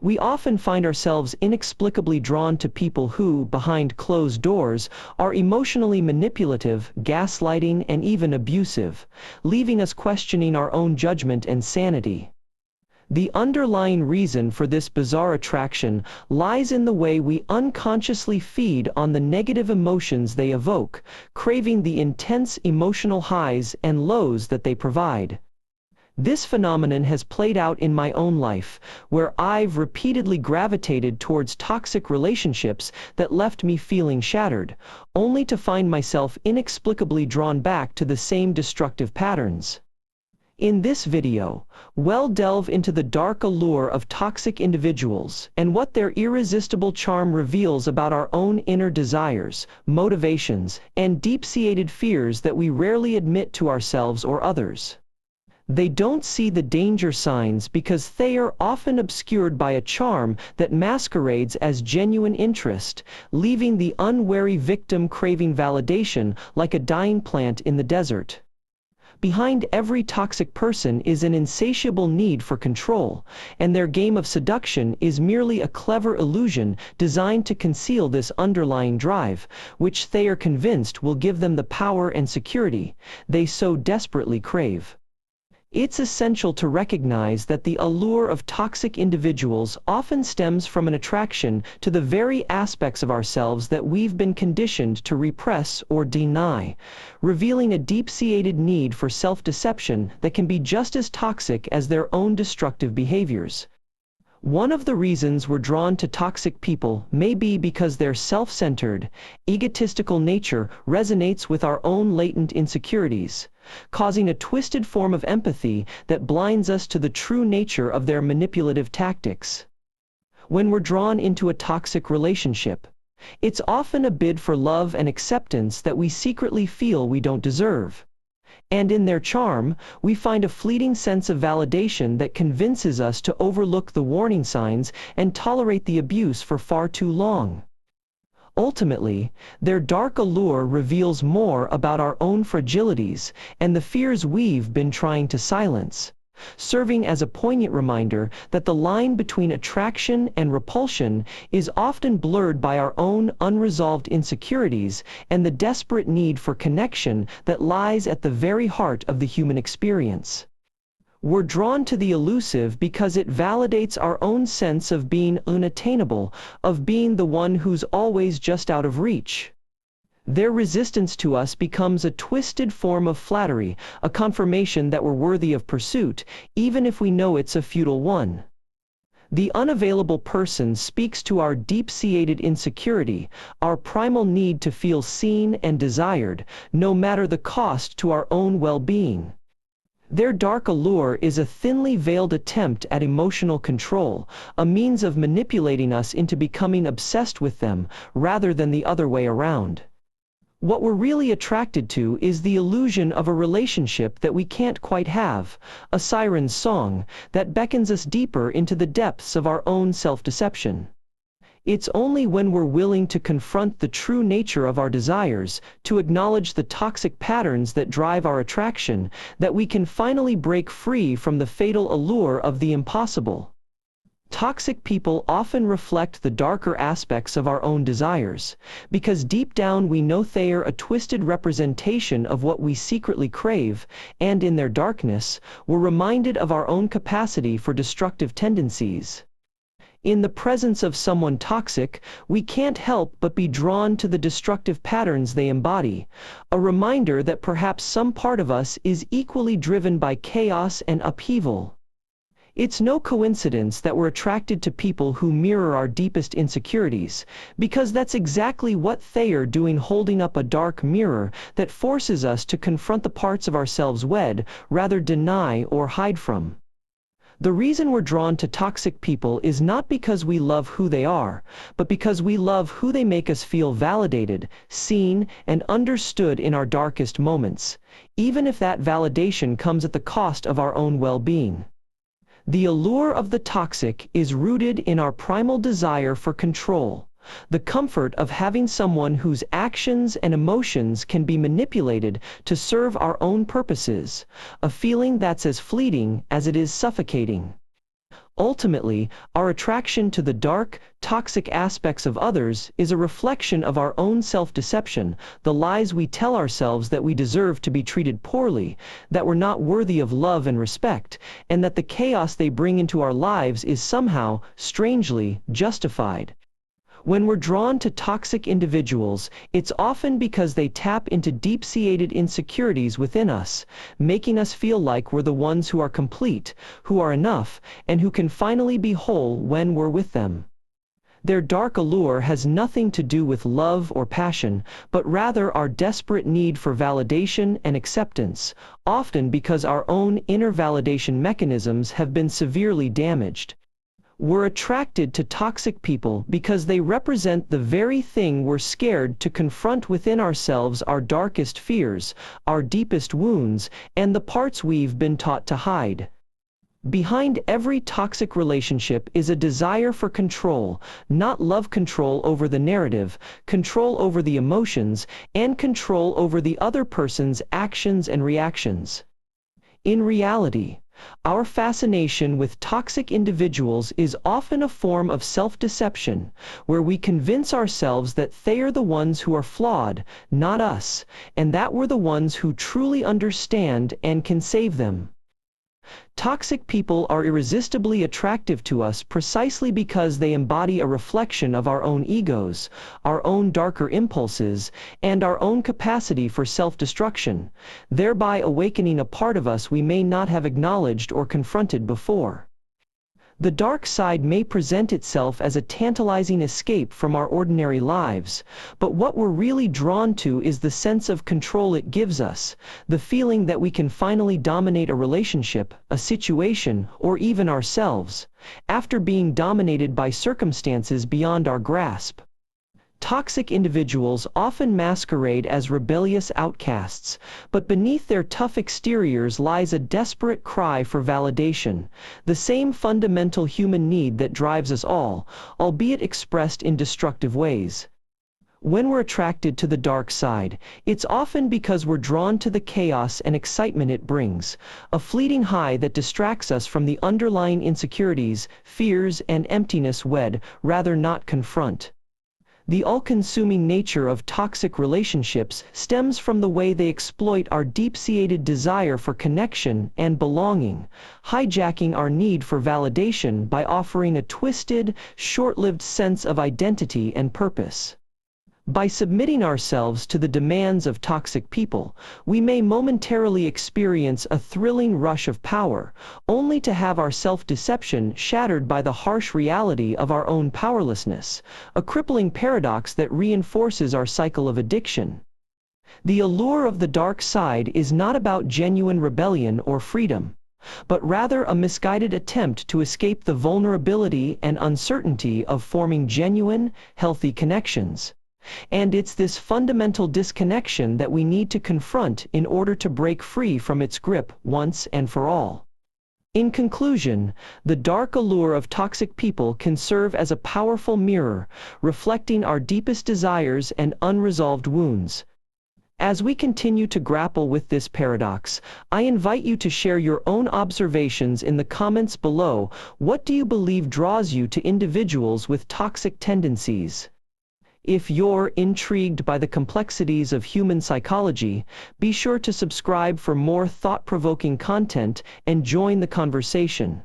We often find ourselves inexplicably drawn to people who, behind closed doors, are emotionally manipulative, gaslighting, and even abusive, leaving us questioning our own judgment and sanity. The underlying reason for this bizarre attraction lies in the way we unconsciously feed on the negative emotions they evoke, craving the intense emotional highs and lows that they provide. This phenomenon has played out in my own life, where I've repeatedly gravitated towards toxic relationships that left me feeling shattered, only to find myself inexplicably drawn back to the same destructive patterns. In this video, we'll delve into the dark allure of toxic individuals and what their irresistible charm reveals about our own inner desires, motivations, and deep-seated fears that we rarely admit to ourselves or others. They don't see the danger signs because they are often obscured by a charm that masquerades as genuine interest, leaving the unwary victim craving validation like a dying plant in the desert. Behind every toxic person is an insatiable need for control, and their game of seduction is merely a clever illusion designed to conceal this underlying drive, which they are convinced will give them the power and security they so desperately crave. It's essential to recognize that the allure of toxic individuals often stems from an attraction to the very aspects of ourselves that we've been conditioned to repress or deny, revealing a deep-seated need for self-deception that can be just as toxic as their own destructive behaviors. One of the reasons we're drawn to toxic people may be because their self-centered, egotistical nature resonates with our own latent insecurities, causing a twisted form of empathy that blinds us to the true nature of their manipulative tactics. When we're drawn into a toxic relationship, it's often a bid for love and acceptance that we secretly feel we don't deserve. And in their charm, we find a fleeting sense of validation that convinces us to overlook the warning signs and tolerate the abuse for far too long. Ultimately, their dark allure reveals more about our own fragilities and the fears we've been trying to silence, serving as a poignant reminder that the line between attraction and repulsion is often blurred by our own unresolved insecurities and the desperate need for connection that lies at the very heart of the human experience. We're drawn to the elusive because it validates our own sense of being unattainable, of being the one who's always just out of reach. Their resistance to us becomes a twisted form of flattery, a confirmation that we're worthy of pursuit, even if we know it's a futile one. The unavailable person speaks to our deep-seated insecurity, our primal need to feel seen and desired, no matter the cost to our own well-being. Their dark allure is a thinly veiled attempt at emotional control, a means of manipulating us into becoming obsessed with them, rather than the other way around. What we're really attracted to is the illusion of a relationship that we can't quite have, a siren's song that beckons us deeper into the depths of our own self-deception. It's only when we're willing to confront the true nature of our desires, to acknowledge the toxic patterns that drive our attraction, that we can finally break free from the fatal allure of the impossible. Toxic people often reflect the darker aspects of our own desires, because deep down we know they're a twisted representation of what we secretly crave, and in their darkness, we're reminded of our own capacity for destructive tendencies. In the presence of someone toxic, we can't help but be drawn to the destructive patterns they embody, a reminder that perhaps some part of us is equally driven by chaos and upheaval. It's no coincidence that we're attracted to people who mirror our deepest insecurities, because that's exactly what they are doing, holding up a dark mirror that forces us to confront the parts of ourselves we'd rather deny or hide from. The reason we're drawn to toxic people is not because we love who they are, but because we love who they make us feel validated, seen, and understood in our darkest moments, even if that validation comes at the cost of our own well-being. The allure of the toxic is rooted in our primal desire for control, the comfort of having someone whose actions and emotions can be manipulated to serve our own purposes, a feeling that's as fleeting as it is suffocating. Ultimately, our attraction to the dark, toxic aspects of others is a reflection of our own self-deception, the lies we tell ourselves that we deserve to be treated poorly, that we're not worthy of love and respect, and that the chaos they bring into our lives is somehow, strangely, justified. When we're drawn to toxic individuals, it's often because they tap into deep-seated insecurities within us, making us feel like we're the ones who are complete, who are enough, and who can finally be whole when we're with them. Their dark allure has nothing to do with love or passion, but rather our desperate need for validation and acceptance, often because our own inner validation mechanisms have been severely damaged. We're attracted to toxic people because they represent the very thing we're scared to confront within ourselves: our darkest fears, our deepest wounds, and the parts we've been taught to hide. Behind every toxic relationship is a desire for control, not love, control over the narrative, control over the emotions, and control over the other person's actions and reactions. In reality, our fascination with toxic individuals is often a form of self-deception, where we convince ourselves that they are the ones who are flawed, not us, and that we're the ones who truly understand and can save them. Toxic people are irresistibly attractive to us precisely because they embody a reflection of our own egos, our own darker impulses, and our own capacity for self-destruction, thereby awakening a part of us we may not have acknowledged or confronted before. The dark side may present itself as a tantalizing escape from our ordinary lives, but what we're really drawn to is the sense of control it gives us, the feeling that we can finally dominate a relationship, a situation, or even ourselves, after being dominated by circumstances beyond our grasp. Toxic individuals often masquerade as rebellious outcasts, but beneath their tough exteriors lies a desperate cry for validation, the same fundamental human need that drives us all, albeit expressed in destructive ways. When we're attracted to the dark side, it's often because we're drawn to the chaos and excitement it brings, a fleeting high that distracts us from the underlying insecurities, fears, and emptiness we'd rather not confront. The all-consuming nature of toxic relationships stems from the way they exploit our deep-seated desire for connection and belonging, hijacking our need for validation by offering a twisted, short-lived sense of identity and purpose. By submitting ourselves to the demands of toxic people, we may momentarily experience a thrilling rush of power, only to have our self-deception shattered by the harsh reality of our own powerlessness, a crippling paradox that reinforces our cycle of addiction. The allure of the dark side is not about genuine rebellion or freedom, but rather a misguided attempt to escape the vulnerability and uncertainty of forming genuine, healthy connections. And it's this fundamental disconnection that we need to confront in order to break free from its grip once and for all. In conclusion, the dark allure of toxic people can serve as a powerful mirror, reflecting our deepest desires and unresolved wounds. As we continue to grapple with this paradox, I invite you to share your own observations in the comments below. What do you believe draws you to individuals with toxic tendencies? If you're intrigued by the complexities of human psychology, be sure to subscribe for more thought-provoking content and join the conversation.